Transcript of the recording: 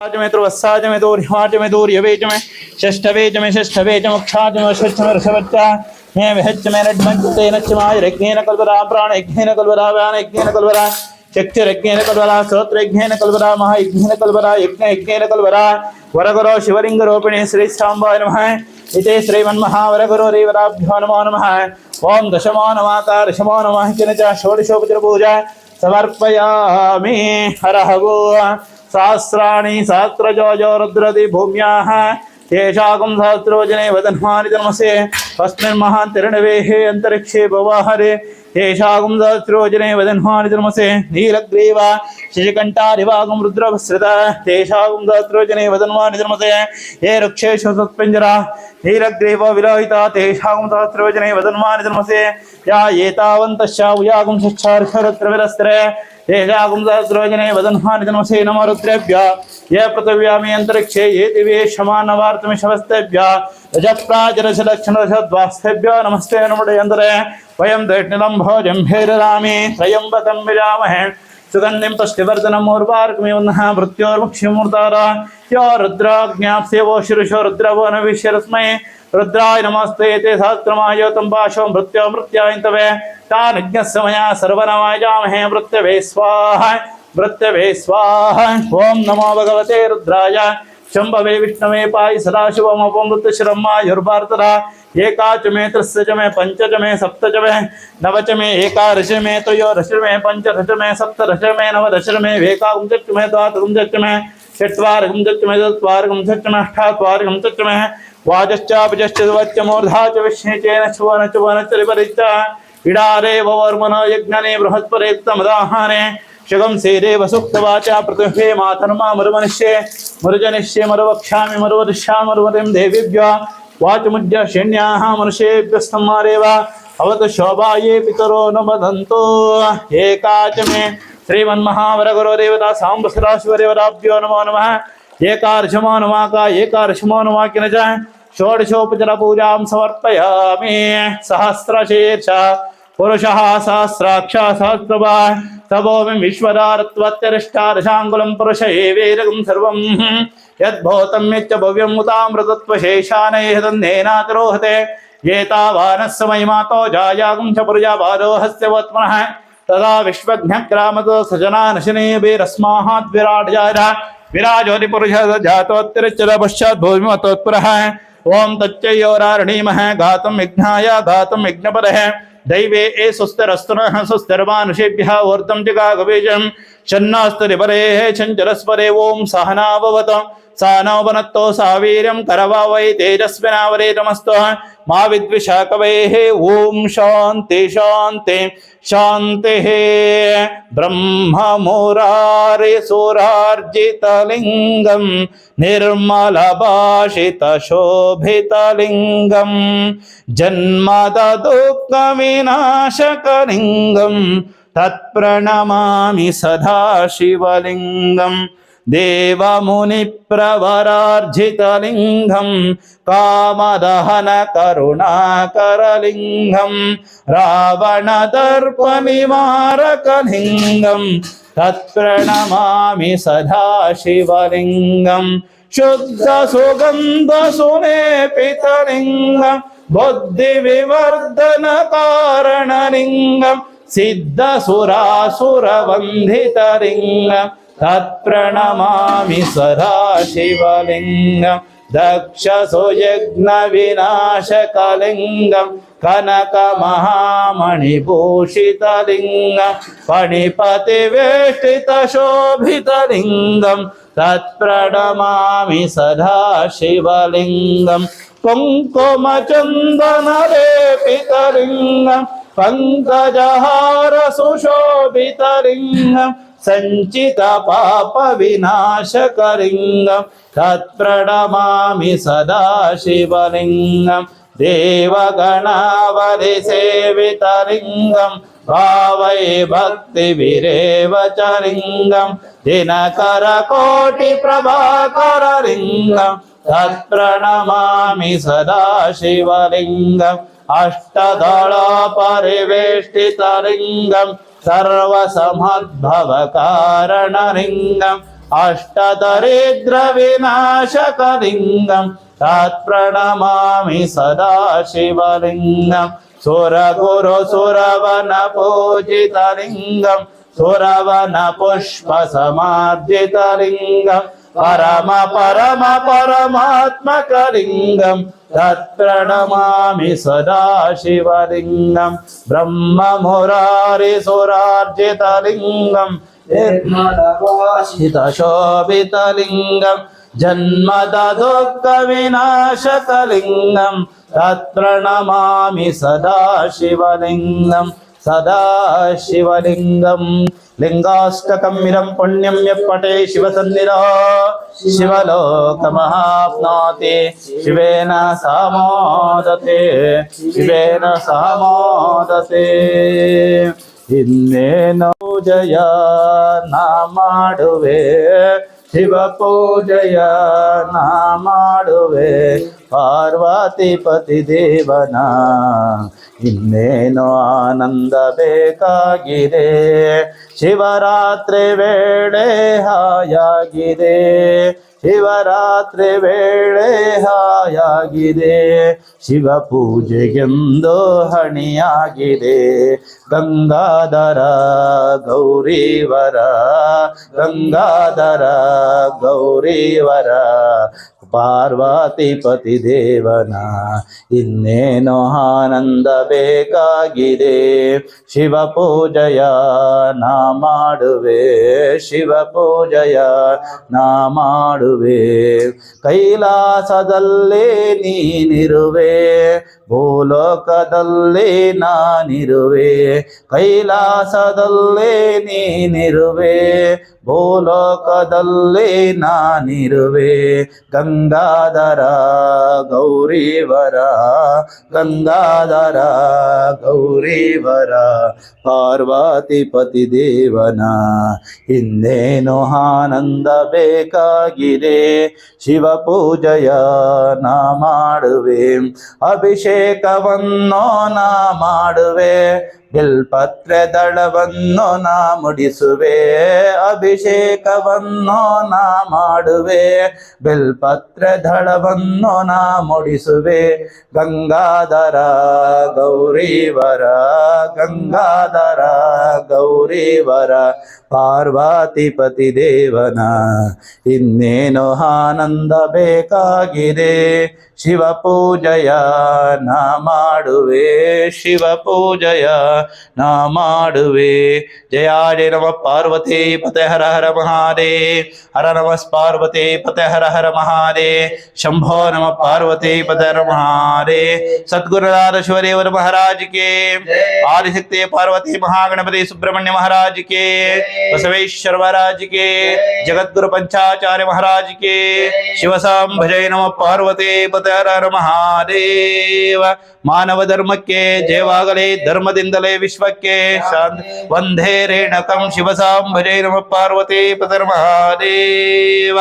में ध्रुवस्साज में दूर्यमाज में दूर्यवेज में षष्ठवेज में षष्ठवेज मुक्षाज में षष्ठ में ऋषभच्चा में विहच्च में नड्मंतेन चमाय रज्ञेन कल्परा प्राण यज्ञेन कल्परा व्यान यज्ञेन कल्परा चक्षुर यज्ञेन कल्परा श्रोत्र यज्ञेन कल्परा महायज्ञेन कल्परा यज्ञ यज्ञेन कल्परा वरगुरो शिवलिंग रूपिणी श्री सांबाय नमः इति श्रीमन्महावरगुरो रेवराभ्यो नमो नमः ओम दशमो नमाकार दशमो नमः किन च षोडशोपचार पूजा समर्पयामि हरः वो सहस्राणि सहस्रजो रुद्रति भूम्याः येषाकं सहस्रोजने वदन्मानि धर्मसे तस्मिन् महान्तिर्णवेः अन्तरिक्षे भवाहरे येषाकं सहस्रोजने वदन्मानि धर्मसे नीलग्रीवा शशिकण्ठारिवागं रुद्रभस्रता येषाकं सहस्रोजने वदन्मानि धर्मसे ये वृक्षेषु सत्पिञ्जरा नीलग्रीव विलोहिता तेषाकं सहस्रोजने वदन्मानि धर्मसे या एतावन्तश्चाव्यागं शच्छार्षरुद्रविरस्त्रे तेषाकं सहस्रोजने वदन्मानि धर्मसे नमो रुद्रेभ्यः ये पृथिव्यामि अन्तरिक्षे ये दिवे शमानवार्तमिषवस्तेभ्यः रजप्राजरशलक्षणरशद्वास्तेभ्यो नमस्ते नमुडयन्तरे वयं दैष्णिलं भोजं भेररामि त्रयम्बकं विरामहे सुगन्धिं पुष्टिवर्धनम् उर्वारुकमिवन्नः मृत्योर्मुक्षिमूर्तारा यो रुद्राज्ञाप्स्यवो शिरुषो रुद्रवो नविश्यरस्मै रुद्राय नमस्ते ते सहस्रमायोतं पाशो मृत्यो मृत्यायन्तवे तानुज्ञस्य मया सर्वनामाय जामहे मृत्यवे स्वाहा मृत्यवे स्वाहा ओम नमो भगवते रुद्राय शंभवे विष्णवे पाय सदाशिवम अपमृतशरमायुर्भारतरा एकाच में त्रस्य च में पंच च में सप्त च में नव च में एकादश में त्रयोदश में पंचदश में सप्तदश में नवदश में एकादश में द्वादश में षट्वार्गं च में चत्वार्गं च में अष्टात्वार्गं च में वाजश्चापजश्च वच्चमूर्धा च विष्णेचेन चवन चवन च विपरीता इडारे वर्मनो यज्ञने बृहस्पतित्तमदाहाने शगम सेदेव सुक्तवाचा पृथ्वी मातर्मा मरुमनिष्ये मरुजनिष्ये मरुवक्ष्यामि मरुवदिष्यामि मरुवतिं देवीभ्यो वाचमुज्य शून्याः मनुष्येभ्यस्तमारेव अवतु शोभाये पितरो न वदन्तो एकाच मे श्रीमन्महावरगुरो देवता सांबसदाशिवरेवराभ्यो नमो नमः एकादशमो नमाका एकादशमो नमाकिन च षोडशोपचार पूजां समर्पयामि सहस्रशीर्षः पुरुषः सहस्राक्षा सहस्रभा तपोमिं विश्वदारत्वत्यरिष्टादशाङ्गुलं पुरुष एवेदकं सर्वं यद्भूतं यच्च भव्यं मुतामृतत्वशेषानैः तन्नेनातिरोहते एतावानस्य महिमातो जायागं च पुरुषापादो हस्त्यवत्मनः तदा विश्वज्ञग्रामतो सजनानशनेभिरस्मात् विराट्जायः विराजोतिपुरुषः जातोत्तिरिच्यत पश्चात् भूमिमतोत्पुरः ओं तच्चयोरारणीमः घातं यज्ञाय घातं यज्ञपदः दैवे ए सुस्तिरस्तुनः सुस्तिर्मानुषेभ्यः ऊर्ध्वं जिगागबीजं शन्नास्तुरिपरेः चञ्चलस्परे ओं सहना भवतु सहनौ भुनक्तु सह वीर्यं करवावहै तेजस्विनावधीतमस्तु मा विद्विषाकवेः ओं शान्ति शान्ति शान्तिः ब्रह्ममुरारिसुरार्जितलिङ्गं निर्मलभाषितशोभितलिङ्गं जन्मदुःखविनाशकलिङ्गं तत्प्रणमामि सदा शिवलिङ्गम् देवमुनिप्रवरार्जितलिङ्गं कामदहनकरुणाकरलिङ्गं रावणदर्पनिवारकलिङ्गं तत्प्रणमामि सदा शिवलिङ्गं शुद्धसुगन्धसुलेपितलिङ्गं बुद्धिविवर्धनकारणलिङ्गं सिद्धसुरासुरवन्दितलिङ्गं तत्प्रणमामि सदा शिवलिङ्गं दक्षसुयज्ञविनाशकलिङ्गं कनकमहामणिभूषितलिङ्गं फणिपतिवेष्टितशोभितलिङ्गं तत्प्रणमामि सदा शिवलिङ्गं कुङ्कुमचन्दनलेपितलिङ्गं पङ्कजहारसुशोभितलिङ्गं संचित पाप विनाशकलिङ्गं तत्प्रणमामि सदा शिवलिङ्गं देवगणावलिसेवितलिङ्गं भावये भक्तिभिरेव च लिङ्गं दिनकरकोटिप्रभाकरलिङ्गं तत्प्रणमामि सदा शिवलिङ्गम् अष्टदलपरिवेष्टितलिङ्गं सर्वसमद्भवकारणलिङ्गं अष्टदरिद्रविनाशकलिङ्गं तत्प्रणमामि सदा शिवलिङ्गं सुरगुरुसुरवनपूजितलिङ्गं सुरवनपुष्पसमार्जितलिङ्गं परमात्मकलिङ्गं तत्प्रणमामि सदा शिवलिङ्गं ब्रह्ममुरारिसुरार्जितलिङ्गं निर्मलवासितशोभितलिङ्गं जन्मदुःखविनाशकलिङ्गं तत्प्रणमामि सदा शिवलिङ्गं लिङ्गाष्टकमिदं पुण्यं यः पठे शिवसन्निधौ शिवलोकमहाप्नोति शिवेन सामोदते ಇನ್ನೇನೋ ಜಯ ನಾ ಮಾಡುವೆ ಶಿವ ಪೂಜೆಯ ನಾ ಮಾಡುವೆ ಪಾರ್ವತಿ ಪತಿ ದೇವನ ಇನ್ನೇನೋ ಆನಂದ ಬೇಕಾಗಿದೆ ಶಿವರಾತ್ರಿ ವೇಳೆ ಹಾಯಾಗಿದೆ ಶಿವರಾತ್ರಿ ವೇಳೆ ಹಾಯಾಗಿದೆ ಶಿವ ಪೂಜೆಗೆಂದು ಹಣಿಯಾಗಿದೆ ಗಂಗಾಧರ ಗೌರೀವರ ಗಂಗಾಧರ ಗೌರೀವರ ಪಾರ್ವತಿ ಪತಿ ದೇವನ ಇನ್ನೇನೋ ಆನಂದ ಬೇಕಾಗಿದೆ ಶಿವ ಪೂಜೆಯ ನಾ ಮಾಡುವೆ ಶಿವ ಪೂಜೆಯ ನಾ ಮಾಡುವೆ ಕೈಲಾಸದಲ್ಲಿ ನೀನಿರುವೆ ಭೂಲೋಕದಲ್ಲಿ ನಾನಿರುವೆ ಕೈಲಾಸದಲ್ಲಿ ನೀನಿರುವೆ ಭೂಲೋಕದಲ್ಲಿ ನಾನಿರುವೆ ಗಂಗಾಧರ ಗೌರೀವರ ಗಂಗಾಧರ ಗೌರೀವರ ಪಾರ್ವತಿ ಪತಿ ದೇವನ ಇನ್ನೇನೋ ಆನಂದ ಬೇಕಾಗಿದೆ ಶಿವ ಪೂಜೆಯ ನಾ ಮಾಡುವೆ ಅಭಿಷೇಕವನ್ನು ನಾ ಮಾಡುವೆ ಬಿಲ್ಪತ್ರೆ ದಳವನ್ನು ನಾ ಮುಡಿಸುವೆ ಅಭಿಷೇಕವನ್ನು ನಾ ಮಾಡುವೆ ಬಿಲ್ಪತ್ರೆ ದಳವನ್ನು ನಾ ಮುಡಿಸುವೆ ಗಂಗಾಧರ ಗೌರೀವರ ಗಂಗಾಧರ ಗೌರೀವರ ಪಾರ್ವತಿ ಪತಿ ದೇವನ ಇನ್ನೇನೋ ಆನಂದ ಬೇಕಾಗಿದೆ ಶಿವ ಪೂಜೆಯ ನಾ ಮಾಡುವೆ ಶಿವ ಪೂಜೆಯ ನಾ ಮಾಡುವೆ ಜಯ ಜಯ ನಮ ಪಾರ್ವತಿ ಪತೆ ಹರ ಹರ ಮಹಾದೇವ್ ಹರ ನಮಃ ಪಾರ್ವತಿ ಪತೆ ಹರ ಹರ ಮಹಾದೇವ್ ಶಂಭೋ ನಮ ಪಾರ್ವತಿ ಪತೆ ಹರ ಮಹಾದೇವ್ ಸದ್ಗುರುನಾಥ ಶಿವದೇವರ ಮಹಾರಾಜ್ ಕೆ ಆದಿಶಕ್ತಿ ಪಾರ್ವತಿ ಮಹಾಗಣಪತಿ ಸುಬ್ರಹ್ಮಣ್ಯ ಮಹಾರಾಜ್ ಕೆ ಬಸವೇಶ್ವರ ಮಹಾರಾಜ್ ಕೆ ಜಗದ್ಗುರು ಪಂಚಾಚಾರ್ಯ ಮಹಾರಾಜ್ ಕೆ ಶಿವಸಾಂಭಜಯ ನಮ ಪಾರ್ವತಿ ಪತೆ ಹರ ಹರ ಮಹಾದೇವ ಮಾನವ ಧರ್ಮಕ್ಕೆ ಜಯವಾಗಲಿ ಧರ್ಮದಿಂದಲೇ ವಿಶ್ವಕ್ಕೆ ಶಾಂತಿ ವಂದೇ ರೇಣಕಂ ಶಿವಸಾಂಭಜಯ ನಮ ಪಾರ್ವತಿ ಪತೆ ಹರ ಮಹಾದೇವ